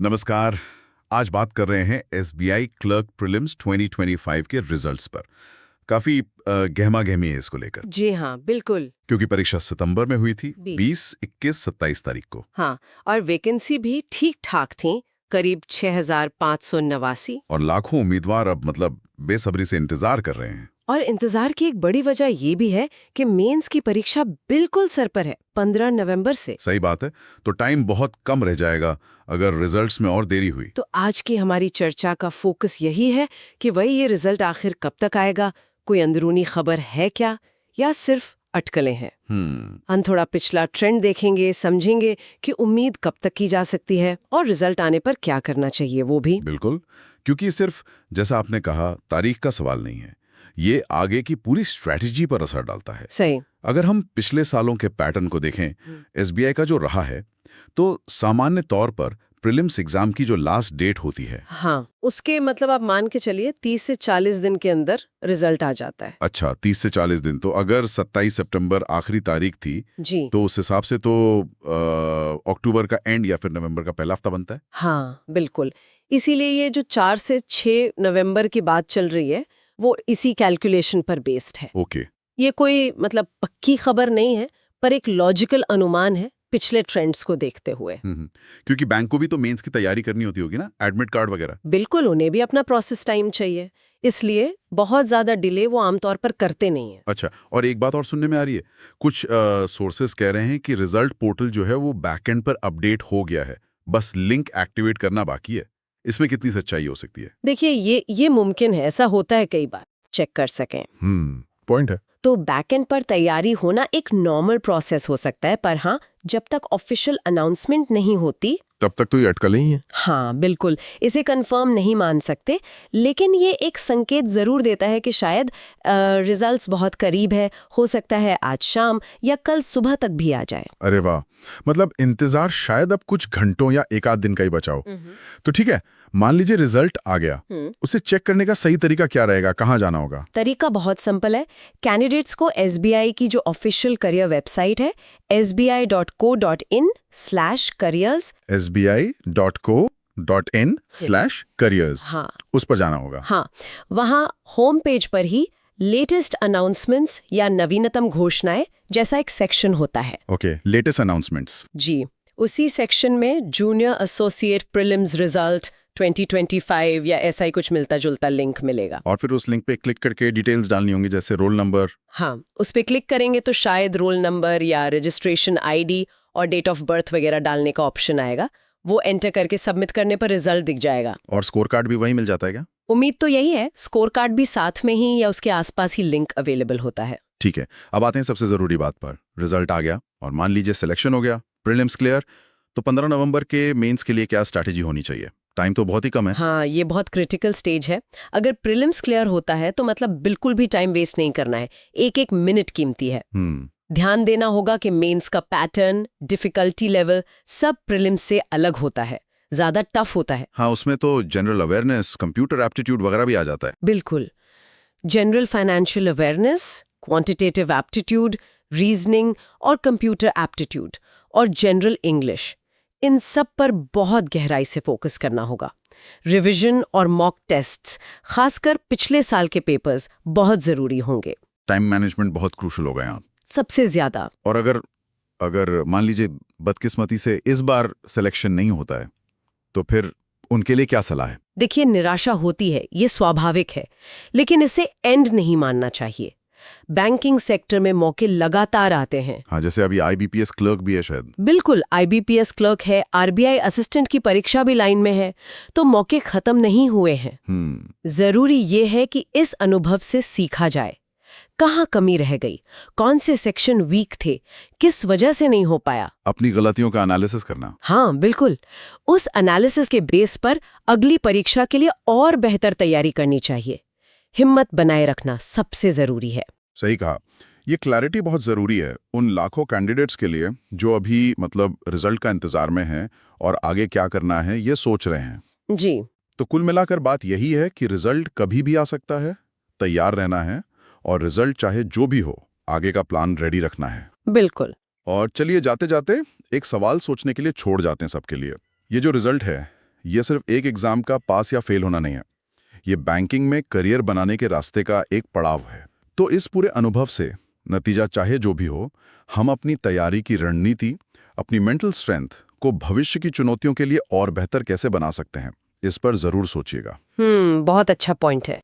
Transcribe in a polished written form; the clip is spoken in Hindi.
नमस्कार। आज बात कर रहे हैं एसबीआई क्लर्क प्रीलिम्स 2025 के रिजल्ट्स पर। काफी गहमा-गहमी है इसको लेकर, जी हाँ, बिल्कुल। क्योंकि परीक्षा सितंबर में हुई थी, 20 20, 21, 27 तारीख को। हाँ, और वैकेंसी भी ठीक-ठाक थी, करीब 6,589। और लाखों उम्मीदवार अब बेसब्री से इंतजार कर रहे हैं। और इंतजार की एक बड़ी वजह ये भी है कि मेंस की परीक्षा बिल्कुल सर पर है, 15 नवंबर से। सही बात है। तो टाइम बहुत कम रह जाएगा अगर रिजल्ट्स में और देरी हुई। तो आज की हमारी चर्चा का फोकस यही है कि वही ये रिजल्ट आखिर कब तक आएगा, कोई अंदरूनी खबर है क्या, या सिर्फ अटकलें हैं। हम थोड़ा पिछला ट्रेंड देखेंगे, समझेंगे कि उम्मीद कब तक की जा सकती है और रिजल्ट आने पर क्या करना चाहिए वो भी। बिल्कुल, क्योंकि ये सिर्फ जैसा आपने कहा तारीख का सवाल नहीं है, ये आगे की पूरी स्ट्रैटेजी पर असर डालता है। सही। अगर हम पिछले सालों के पैटर्न को देखें, एसबीआई का जो रहा है, तो सामान्य तौर पर प्रीलिम्स एग्जाम की जो लास्ट डेट होती है, हाँ, उसके आप मान के चलिए 30 से 40 दिन के अंदर रिजल्ट आ जाता है। अच्छा 30 से 40 दिन, तो अगर 27 सितंबर आखिरी तारीख थी, जी तो उस हिसाब से तो अक्टूबर का एंड या फिर नवंबर का पहला हफ्ता बनता है। हाँ, बिल्कुल। इसीलिए ये जो 4 से 6 नवंबर की बात चल रही है, वो इसी कैलकुलेशन पर बेस्ड है। ओके। ये कोई पक्की खबर नहीं है, पर एक लॉजिकल अनुमान है पिछले ट्रेंड्स को देखते हुए। क्योंकि बैंक को भी तो मेंस की तैयारी करनी होती होगी ना, एडमिट कार्ड वगैरह। बिल्कुल, उन्हें भी अपना प्रोसेस टाइम चाहिए, इसलिए बहुत ज्यादा डिले वो आमतौर पर करते नहीं है। अच्छा, और एक बात और सुनने में आ रही है, कुछ सोर्सेस कह रहे हैं कि रिजल्ट पोर्टल जो है वो बैकएंड पर अपडेट हो गया है, बस लिंक एक्टिवेट करना बाकी है। इसमें कितनी सच्चाई हो सकती है? देखिए, ये मुमकिन है, ऐसा होता है कई बार, चेक कर सकें। पॉइंट है। तो बैकएंड पर तैयारी होना एक नॉर्मल प्रोसेस हो सकता है, पर हाँ, जब तक ऑफिशियल अनाउंसमेंट नहीं होती तब तक तो ये अटकलें ही है। हाँ, बिल्कुल, इसे कंफर्म नहीं मान सकते, लेकिन ये एक संकेत जरूर देता है कि शायद रिजल्ट्स बहुत करीब है, हो सकता है आज शाम या कल सुबह तक भी आ जाए। अरे वाह, मतलब इंतजार शायद अब कुछ घंटों या एक आध दिन का ही बचा हो। तो ठीक है, मान लीजिए रिजल्ट आ गया, उसे चेक करने का सही तरीका क्या रहेगा, कहाँ जाना होगा? तरीका बहुत सिंपल है। कैंडिडेट्स को एसबीआई की जो ऑफिशियल करियर वेबसाइट है, sbi.co.in/careers, sbi.co.in/careers, हाँ, उस पर जाना होगा। हाँ, वहाँ होम पेज पर ही लेटेस्ट अनाउंसमेंट्स या नवीनतम घोषणाएं जैसा एक सेक्शन होता है। Okay, latest announcements. जी, उसी सेक्शन में जूनियर एसोसिएट प्रीलिम्स रिजल्ट 2025 या ऐसा ही कुछ मिलता जुलता लिंक मिलेगा। और फिर उस लिंक पे क्लिक करके डिटेल्स डालनी होंगी, जैसे रोल नंबर। हाँ, उस पे क्लिक करेंगे तो शायद रोल नंबर या रजिस्ट्रेशन आईडी और डेट ऑफ बर्थ वगैरह डालने का ऑप्शन आएगा। वो एंटर करके सबमिट करने पर रिजल्ट दिख जाएगा। और स्कोर कार्ड भी वहीं मिल जाता है क्या? उम्मीद तो यही है, स्कोर कार्ड भी साथ में ही या उसके आसपास ही लिंक अवेलेबल होता है। ठीक है, अब आते हैं सबसे जरूरी बात पर। रिजल्ट आ गया और मान लीजिए सिलेक्शन हो गया, प्रीलिम्स क्लियर, तो 15 नवंबर के मेंस के लिए क्या स्ट्रैटेजी होनी चाहिए? टाइम तो बहुत ही कम है। हाँ, ये बहुत क्रिटिकल स्टेज है। अगर प्रीलिम्स क्लियर होता है तो बिल्कुल भी टाइम वेस्ट नहीं करना है, एक एक मिनट कीमती है। ध्यान देना होगा कि मेंस का पैटर्न, डिफिकल्टी लेवल सब प्रीलिम्स से अलग होता है, ज्यादा टफ होता है। हाँ, उसमें तो जनरल अवेयरनेस, कंप्यूटर एप्टीट्यूड वगैरह भी आ जाता है। बिल्कुल, general financial awareness, quantitative aptitude, reasoning और कंप्यूटर एप्टीट्यूड और जनरल इंग्लिश, इन सब पर बहुत गहराई से फोकस करना होगा। रिवीजन और मॉक टेस्ट्स, खासकर पिछले साल के पेपर्स, बहुत जरूरी होंगे। टाइम मैनेजमेंट बहुत क्रूशल होगा यहाँ, सबसे ज्यादा। और अगर मान लीजिए बदकिस्मती से इस बार सिलेक्शन नहीं होता है, तो फिर उनके लिए क्या सलाह है? देखिए, निराशा होती है, ये स्वाभाविक है, लेकिन इसे एंड नहीं मानना चाहिए। बैंकिंग सेक्टर में मौके लगातार आते हैं। हाँ, जैसे अभी आईबीपीएस क्लर्क भी है शायद। बिल्कुल, आईबीपीएस क्लर्क है, आरबीआई असिस्टेंट की परीक्षा भी लाइन में है, तो मौके खत्म नहीं हुए हैं। जरूरी ये है कि इस अनुभव से सीखा जाए, कहाँ कमी रह गई, कौन से सेक्शन वीक थे, किस वजह से नहीं हो पाया। अपनी गलतियों का एनालिसिस करना। हाँ, बिल्कुल, उस एनालिसिस के बेस पर अगली परीक्षा के लिए और बेहतर तैयारी करनी चाहिए। हिम्मत बनाए रखना सबसे जरूरी है। सही कहा, ये क्लैरिटी बहुत जरूरी है उन लाखों कैंडिडेट्स के लिए जो अभी रिजल्ट का इंतजार में हैं और आगे क्या करना है ये सोच रहे हैं। जी, तो कुल मिलाकर बात यही है कि रिजल्ट कभी भी आ सकता है, तैयार रहना है, और रिजल्ट चाहे जो भी हो, आगे का प्लान रेडी रखना है। बिल्कुल। और चलिए जाते जाते एक सवाल सोचने के लिए छोड़ जाते हैं सबके लिए। ये जो रिजल्ट है, ये सिर्फ एक एग्जाम का पास या फेल होना नहीं है, ये बैंकिंग में करियर बनाने के रास्ते का एक पड़ाव है। तो इस पूरे अनुभव से नतीजा चाहे जो भी हो, हम अपनी तैयारी की रणनीति, अपनी मेंटल स्ट्रेंथ को भविष्य की चुनौतियों के लिए और बेहतर कैसे बना सकते हैं, इस पर जरूर सोचिएगा। बहुत अच्छा पॉइंट है।